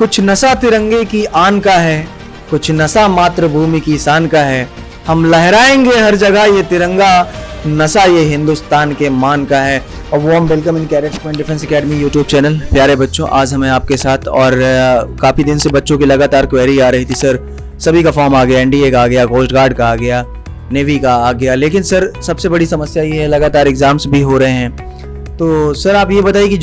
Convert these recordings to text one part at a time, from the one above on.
कुछ नशा तिरंगे की आन का है, कुछ नशा मातृभूमि की शान का है। हम लहराएंगे हर जगह ये तिरंगा, नशा ये हिंदुस्तान के मान का है। और warm welcome in cadets point defence academy YouTube channel. प्यारे बच्चों, आज हमें आपके साथ और काफ़ी दिन से बच्चों की लगातार क्वेरी आ रही थी, सर सभी का फॉर्म आ गया, एनडीए का आ गया, कोस्ट गार्ड का आ गया, नेवी का आ गया, लेकिन सर सबसे बड़ी समस्या ये है लगातार एग्जाम्स भी हो रहे हैं। तो सर आप ये बताइए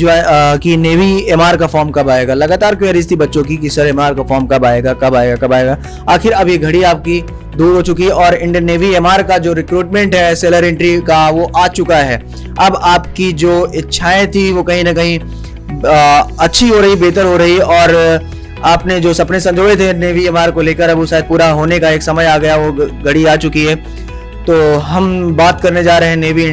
कि नेवी एमआर का फॉर्म कब आएगा। लगातार क्वेरीज थी बच्चों की कि सर एमआर का फॉर्म कब आएगा, कब आएगा, कब आएगा। आखिर अब ये घड़ी आपकी दूर हो चुकी है और इंडियन नेवी एमआर का जो रिक्रूटमेंट है सेलर एंट्री का वो आ चुका है। अब आपकी जो इच्छाएं थी वो कहीं ना कहीं अच्छी हो रही, बेहतर हो रही, और आपने जो सपने संजोए थे नेवी एमआर को लेकर अब वो शायद पूरा होने का एक समय आ गया, वो घड़ी आ चुकी है। तो हम बात करने जा रहे हैं नेवी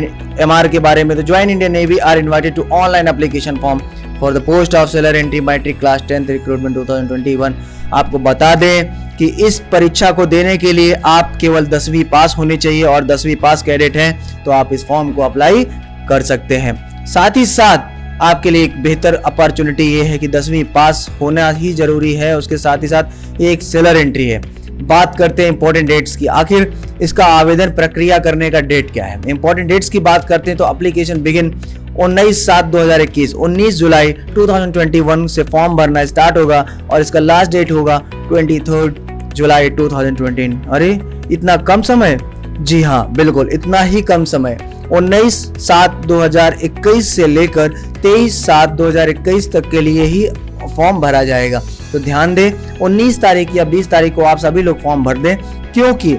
एमआर के बारे में। तो join Indian Navy are invited to online application form for the post of sailor entry matric class 10th recruitment 2021। आपको बता दें कि इस परीक्षा को देने के लिए आप केवल 10वीं पास होनी चाहिए और 10वीं पास कैडेट हैं तो आप इस फॉर्म को अप्लाई कर सकते हैं। साथ ही साथ आपके लिए एक बेहतर अपॉर्चुनिटी ये है कि 10वीं पास होना ही जरूरी है, उसके साथ ही साथ ये एक सेलर एंट्री है। बात करते हैं इंपॉर्टेंट डेट्स की। आखिर इसका आवेदन प्रक्रिया करने का डेट क्या है। इंपॉर्टेंट डेट्स की बात करते हैं तो एप्लीकेशन बिगिन 19/7/2021, 19 जुलाई 2021 से फॉर्म भरना स्टार्ट होगा और इसका लास्ट डेट होगा 23 जुलाई 2020। अरे इतना कम समय? जी हाँ, बिल्कुल इतना ही कम समय। 19/7/2021 से लेकर 23/7/2021 तक के लिए ही फॉर्म भरा जाएगा। तो ध्यान दें, 19 तारीख या 20 तारीख को आप सभी लोग फॉर्म भर दें, क्योंकि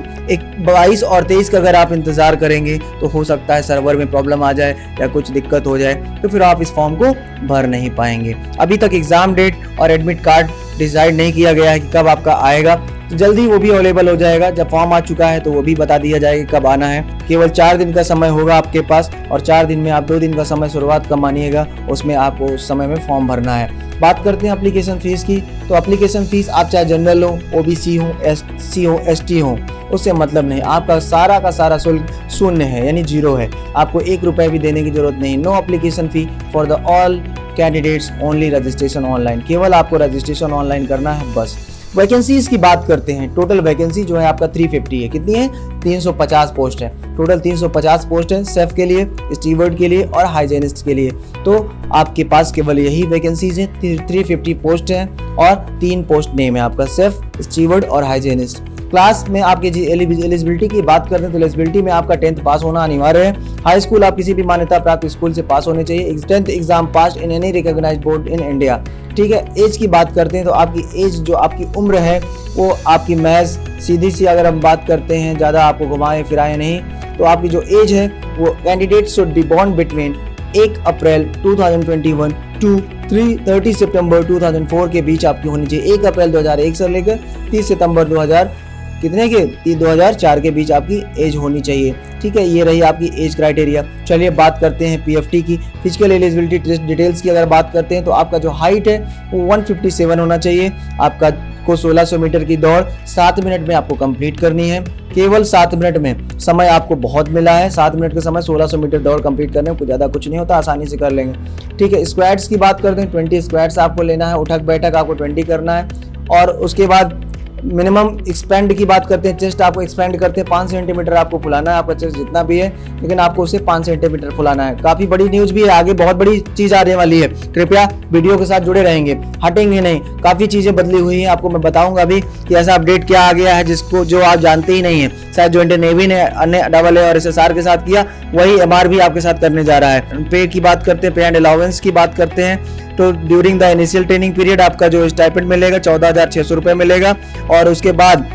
22 और 23 का अगर आप इंतजार करेंगे तो हो सकता है सर्वर में प्रॉब्लम आ जाए या कुछ दिक्कत हो जाए, तो फिर आप इस फॉर्म को भर नहीं पाएंगे। अभी तक एग्जाम डेट और एडमिट कार्ड डिसाइड नहीं किया गया है कि कब आपका आएगा, तो जल्दी वो भी अवेलेबल हो जाएगा। जब फॉर्म आ चुका है तो वो भी बता दिया जाएगा कब आना है। केवल 4 दिन का समय होगा आपके पास और 4 दिन में आप 2 दिन का समय शुरुआत कब मानिएगा, उसमें आपको उस समय में फॉर्म भरना है। बात करते हैं एप्लीकेशन फीस की। तो एप्लीकेशन फीस आप चाहे जनरल हो, ओबीसी हो, एससी हो, एसटी हो, उससे मतलब नहीं। आपका सारा का सारा शुल्क शून्य है, यानी जीरो है। आपको 1 रुपये भी देने की जरूरत नहीं। No application fee for the all candidates, only registration online. केवल आपको रजिस्ट्रेशन ऑनलाइन करना है बस। वैकेंसीज की बात करते हैं। टोटल वैकेंसी जो है आपका 350 है। कितनी है? 350 पोस्ट है। टोटल 350 पोस्ट है शेफ के लिए, स्टीवर्ड के लिए और हाइजेनिस्ट के लिए। तो आपके पास केवल यही वैकेंसीज है। 350 पोस्ट है और 3 पोस्ट नेम है आपका, शेफ, स्टीवर्ड और हाइजेनिस्ट। क्लास में आपकी एलिजिबिलिटी की बात करते हैं तो एलिजिबिलिटी में आपका 10th पास होना अनिवार्य है। हाई स्कूल आप किसी भी मान्यता प्राप्त स्कूल से पास होने चाहिए। 10th exam pass in any recognised board in India. ठीक है। एज की बात करते हैं तो आपकी एज जो आपकी उम्र है वो आपकी महज सीधी सी अगर हम बात करते हैं, ज़्यादा आपको घुमाए फिराए नहीं, तो आपकी जो एज है वो candidate should be born between 1 April 2021 to 30 सितंबर 2004 के बीच आपकी होनी चाहिए। 1 अप्रैल 2001 से लेकर 30 सितंबर 2004 के बीच आपकी एज होनी चाहिए। ठीक है, ये रही आपकी एज क्राइटेरिया। चलिए बात करते हैं पीएफटी की, फिजिकल एलिजिबिलिटी टेस्ट डिटेल्स की। अगर बात करते हैं तो आपका जो हाइट है वो 157 होना चाहिए। आपका को 1600 मीटर की दौड़ 7 मिनट में आपको कंप्लीट करनी है। केवल 7 मिनट में समय आपको बहुत मिला है। 7 मिनट का समय 1600 मीटर दौड़ कंप्लीट करने में ज़्यादा कुछ नहीं होता, आसानी से कर लेंगे। ठीक है। स्क्वाट्स की बात करते हैं, 20 स्क्वाट्स आपको लेना है। उठक बैठक आपको 20 करना है। और उसके बाद मिनिमम एक्सपेंड की बात करते हैं, चेस्ट आपको एक्सपेंड करते हैं 5 सेंटीमीटर आपको फुलाना है। आपका चेस्ट जितना भी है, लेकिन आपको उसे 5 सेंटीमीटर फुलाना है। काफ़ी बड़ी न्यूज़ भी है, आगे बहुत बड़ी चीज़ आने वाली है। कृपया वीडियो के साथ जुड़े रहेंगे, हटेंगे नहीं। काफ़ी चीज़ें बदली हुई हैं, आपको मैं बताऊंगा अभी कि ऐसा अपडेट क्या आ गया है जिसको जो आप जानते ही नहीं है। शायद जो इंडियन नेवी ने अन्य AA और SSR के साथ किया वही MR भी आपके साथ करने जा रहा है। पे की बात करते हैं, पे एंड अलाउंस की बात करते हैं तो during the initial training period आपका जो स्टाइपेंड मिलेगा 14,600 रुपये मिलेगा। और उसके बाद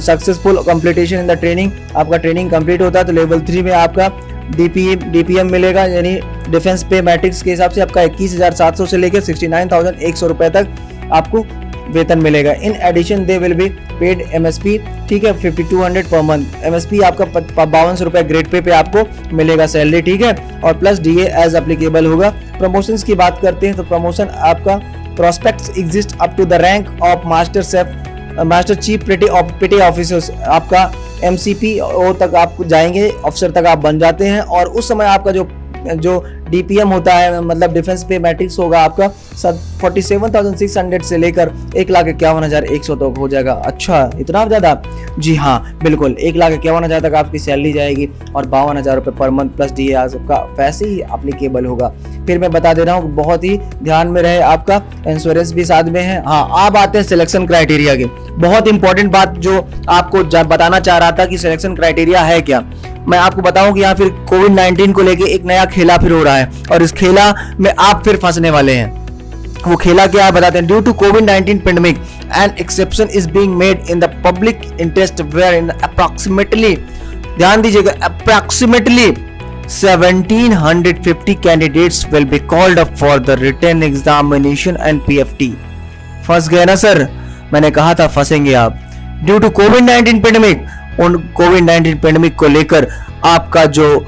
successful completion in the training, आपका ट्रेनिंग कंप्लीट होता है तो लेवल 3 में आपका DPM मिलेगा, यानी डिफेंस पे मैट्रिक्स के हिसाब से आपका 21,700 से लेकर 69,100 रुपये तक आपको वेतन मिलेगा। In addition they will be paid MSP। ठीक है, 5200 पर मंथ। MSP आपका 5200 रुपये ग्रेड पे आपको मिलेगा सैलरी। ठीक है, और प्लस DA एज एप्लीकेबल होगा। प्रमोशंस की बात करते हैं तो प्रमोशन आपका prospects exist up to the rank of master chef, master chief petty officers. आपका MCP तक आप जाएंगे, ऑफिसर तक आप बन जाते हैं और उस समय आपका जो जो DPM होता है, मतलब डिफेंस पे मैट्रिक्स होगा आपका 47,600 से लेकर 1,51,100 तक हो जाएगा। अच्छा, इतना ज़्यादा? जी हाँ बिल्कुल, 1,51,000 तक आपकी सैलरी जाएगी और 52,000 रुपये पर मंथ प्लस DA आपका वैसे ही अप्लीकेबल होगा। फिर मैं बता दे रहा हूँ, बहुत ही ध्यान में रहे, आपका इंश्योरेंस भी साथ में है। हाँ, आप आते हैं सिलेक्शन क्राइटेरिया के। बहुत इंपॉर्टेंट बात जो आपको बताना चाह रहा था कि सिलेक्शन क्राइटेरिया है क्या, मैं आपको बताऊं कि यहाँ फिर कोविड-19 को लेके एक नया खेला फिर हो रहा है और इस खेला में आप फिर फंसने वाले हैं। वो खेला क्या है बताते हैं। ड्यू टू कोविड-19 pandemic an exception is being made in the public interest wherein approximately, ध्यान दीजिएगा, approximately 1750 candidates will be called up for the written examination and PFT। फंस गए ना सर, मैंने कहा था फंसेंगे आप। ड्यू टू कोविड-19 पेंडेमिक, उन कोविड-19 पेंडेमिक को लेकर आपका जो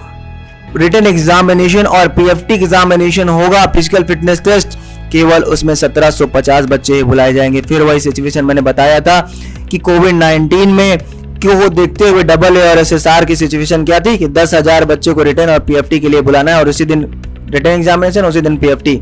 रिटन एग्जामिनेशन और PFT एग्जामिनेशन होगा, फिजिकल फिटनेस टेस्ट, केवल उसमें 1750 बच्चे बुलाए जाएंगे। फिर वही सिचुएशन मैंने बताया था कि कोविड-19 में क्यों देखते हुए AA और SSR की सिचुएशन क्या थी कि 10,000 बच्चों को रिटन और PFT के लिए बुलाना है और उसी दिन रिटन एग्जामिनेशन, उसी दिन PFT।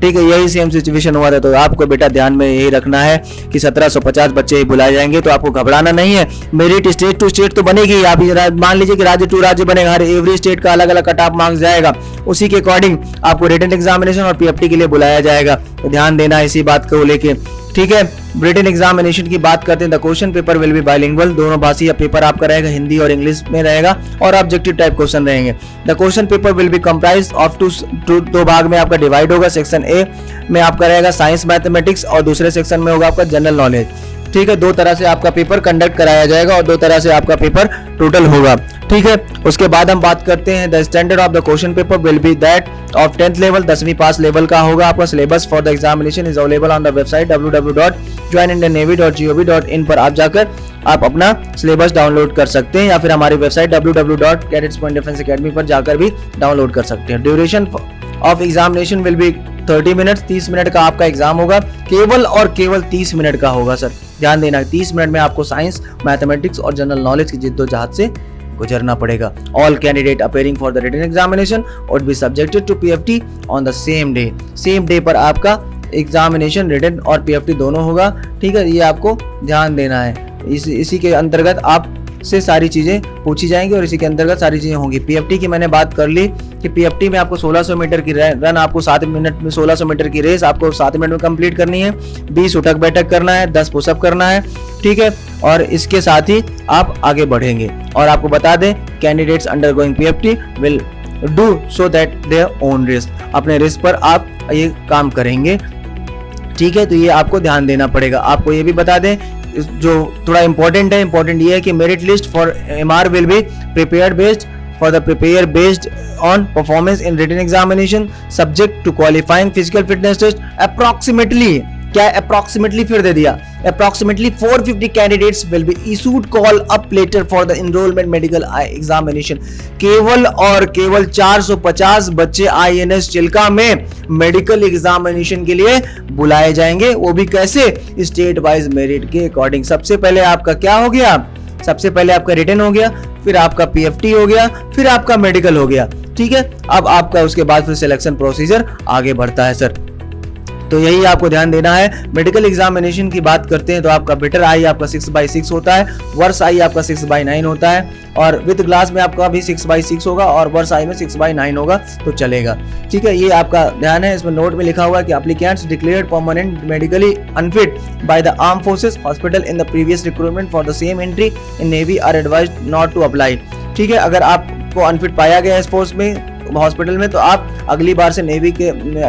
ठीक है, यही सेम सिचुएशन हुआ था। तो आपको बेटा ध्यान में यही रखना है कि 1750 बच्चे ही बुलाए जाएंगे, तो आपको घबराना नहीं है। मेरिट स्टेट टू स्टेट तो बनेगी। आप मान लीजिए कि राज्य टू राज्य बनेगा, हर एवरी स्टेट का अलग अलग कट ऑफ मार्क्स जाएगा, उसी के अकॉर्डिंग आपको रिटन एग्जामिनेशन और PFT के लिए बुलाया जाएगा। तो ध्यान देना इसी बात को लेके। ठीक है, रिटन एग्जामिनेशन की बात करते हैं। The question paper will be bilingual, दोनों भाषीय पेपर आपका रहेगा, हिंदी और इंग्लिश में रहेगा और ऑब्जेक्टिव टाइप क्वेश्चन रहेंगे। The question paper will be comprise of दो भाग में आपका डिवाइड होगा। सेक्शन ए में आपका रहेगा साइंस मैथमेटिक्स और दूसरे सेक्शन में होगा आपका जनरल नॉलेज। ठीक है, 2 तरह से आपका पेपर कंडक्ट कराया जाएगा और 2 तरह से आपका पेपर टोटल होगा। ठीक है, उसके बाद हम बात करते हैं the standard of the question paper will be that of 10th level, 10वीं पास लेवल का होगा। आपका syllabus for the examination is available on the website www.joinindiannavy.gov.in पर आप जाकर आप अपना सिलेबस डाउनलोड कर सकते हैं, या फिर हमारी वेबसाइट www.cadets.defenseacademy पर जाकर भी डाउनलोड कर सकते हैं। Duration of examination will be 30 minute, 30 minute का आपका एग्जाम होगा, केवल और केवल 30 मिनट का होगा सर। ध्यान देना, 30 मिनट में आपको साइंस, मैथमेटिक्स और जनरल नॉलेज की जिद्दोजहद से गुजरना पड़ेगा। All candidate appearing for the written examination would be subjected to PFT on the same day. Same day पर आपका एग्जामिनेशन, रिटन और PFT दोनों होगा। ठीक है, ये आपको ध्यान देना है। इसी के अंतर्गत आप से सारी चीजें पूछी जाएंगी और इसी के अंतर्गत सारी चीजें होंगी। PFT की मैंने बात कर ली कि PFT में आपको 1600 मीटर की रन आपको 7 मिनट में, 1600 मीटर की रेस आपको 7 मिनट में कंप्लीट करनी है। 20 उठक बैठक करना है, 10 पुशअप करना है। ठीक है, और इसके साथ ही आप आगे बढ़ेंगे। और आपको बता दें, candidates undergoing PFT will do so that their own risk, अपने रिस्क पर आप ये काम करेंगे। ठीक है, तो ये आपको ध्यान देना पड़ेगा। आपको ये भी बता दें जो थोड़ा इंपॉर्टेंट है, इंपॉर्टेंट ये है कि merit list for MR will be prepared based on performance in written examination subject to qualifying physical fitness test approximately, क्या approximately फिर दे दिया, approximately 450 candidates will be issued call up later for the enrollment medical examination। केवल और केवल 450 बच्चे INS Chilka में medical examination के लिए बुलाए जाएंगे, वो भी कैसे, स्टेट वाइज मेरिट के अकॉर्डिंग। सबसे पहले आपका क्या हो गया, सबसे पहले आपका रिटन हो गया, फिर आपका PFT हो गया, फिर आपका मेडिकल हो गया। ठीक है, अब आपका उसके बाद फिर सिलेक्शन प्रोसीजर आगे बढ़ता है सर। तो यही आपको ध्यान देना है। मेडिकल एग्जामिनेशन की बात करते हैं तो आपका बेटर आई आपका 6/6 होता है, वर्स आई आपका 6/9 होता है और विद ग्लास में आपका भी 6/6 होगा और वर्स आई में 6/9 होगा, तो चलेगा। ठीक है, ये आपका ध्यान है। इसमें नोट में लिखा हुआ है कि applicants declared permanent medically unfit by the arm forces hospital in the previous recruitment for the same entry in navy are advised not to apply. ठीक है, अगर आपको अनफिट पाया गया इस फोर्स में, हॉस्पिटल में, तो आप अगली बार से नेवी के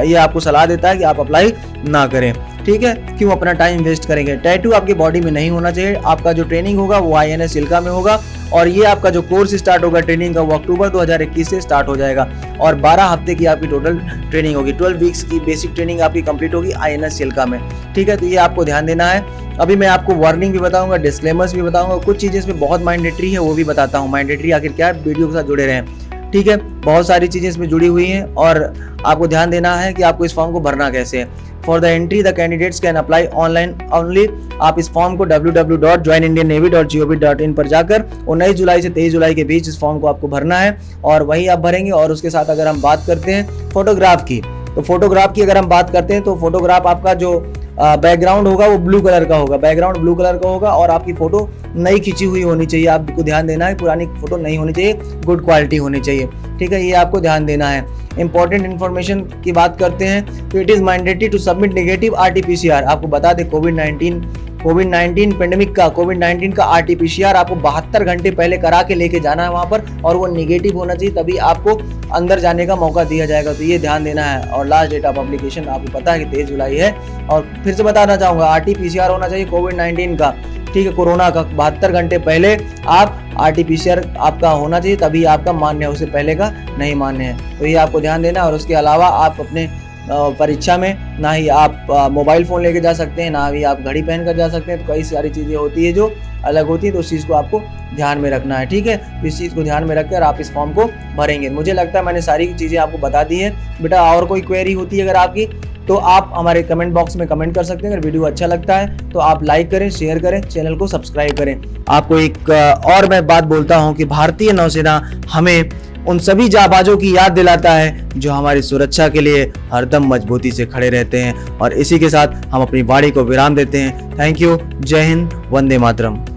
ये आपको सलाह देता है कि आप अप्लाई ना करें। ठीक है, क्यों अपना टाइम वेस्ट करेंगे। टैटू आपकी बॉडी में नहीं होना चाहिए। आपका जो ट्रेनिंग होगा वो INS चिल्का में होगा और ये आपका जो कोर्स स्टार्ट होगा ट्रेनिंग का वो अक्टूबर 2021 से स्टार्ट हो जाएगा और 12 हफ्ते की आपकी टोटल ट्रेनिंग होगी। 12 वीक्स की बेसिक ट्रेनिंग आपकी कंप्लीट होगी INS चिल्का में। ठीक है, तो ये आपको ध्यान देना है। अभी मैं आपको वार्निंग भी बताऊंगा, डिस्क्लेमर्स भी बताऊंगा, कुछ चीजें इसमें बहुत मैंडेटरी है वो भी बताता हूँ। मैंडेटरी आखिर क्या है, वीडियो के साथ जुड़े रहें। ठीक है, बहुत सारी चीज़ें इसमें जुड़ी हुई हैं और आपको ध्यान देना है कि आपको इस फॉर्म को भरना कैसे है। For the entry the candidates can apply online only. आप इस फॉर्म को www.joinindiannavy.gov.in पर जाकर 19 जुलाई से 23 जुलाई के बीच इस फॉर्म को आपको भरना है और वही आप भरेंगे। और उसके साथ अगर हम बात करते हैं फोटोग्राफ की, तो फोटोग्राफ की अगर हम बात करते हैं तो फोटोग्राफ आपका जो बैकग्राउंड होगा वो ब्लू कलर का होगा, बैकग्राउंड ब्लू कलर का होगा और आपकी फोटो नई खींची हुई होनी चाहिए। आपको ध्यान देना है, पुरानी फोटो नहीं होनी चाहिए, गुड क्वालिटी होनी चाहिए, ठीक है, ये आपको ध्यान देना है। इंपॉर्टेंट इन्फॉर्मेशन की बात करते हैं तो it is mandatory to submit negative RT-PCR। आपको बता दें कोविड-19 पेंडेमिक का कोविड-19 का RT-PCR आपको 72 घंटे पहले करा के लेके जाना है वहाँ पर और वो नेगेटिव होना चाहिए, तभी आपको अंदर जाने का मौका दिया जाएगा, तो ये ध्यान देना है। और लास्ट डेट ऑफ एप्लीकेशन आपको पता है कि 23 जुलाई है। और फिर से बताना चाहूँगा RT-PCR होना चाहिए कोविड-19 का, ठीक है, कोरोना का 72 घंटे पहले आप RT-PCR आपका होना चाहिए, तभी आपका मान्य है, उससे पहले का नहीं मान्य है, तो ये आपको ध्यान देना है। और उसके अलावा आप अपने परीक्षा में ना ही आप मोबाइल फ़ोन लेके जा सकते हैं, ना ही आप घड़ी पहन कर जा सकते हैं, तो कई सारी चीज़ें होती है जो अलग होती है, तो उस चीज़ को आपको ध्यान में रखना है, ठीक है। तो इस चीज़ को ध्यान में रखकर आप इस फॉर्म को भरेंगे। मुझे लगता है मैंने सारी चीज़ें आपको बता दी है। बेटा और कोई क्वेरी होती है अगर आपकी तो आप हमारे कमेंट बॉक्स में कमेंट कर सकते हैं। अगर वीडियो अच्छा लगता है तो आप लाइक करें, शेयर करें, चैनल को सब्सक्राइब करें। आपको एक और मैं बात बोलता हूं कि भारतीय नौसेना हमें उन सभी जाबाजों की याद दिलाता है जो हमारी सुरक्षा के लिए हरदम मजबूती से खड़े रहते हैं। और इसी के साथ हम अपनी वाणी को विराम देते हैं। थैंक यू, जय हिंद, वंदे मातरम।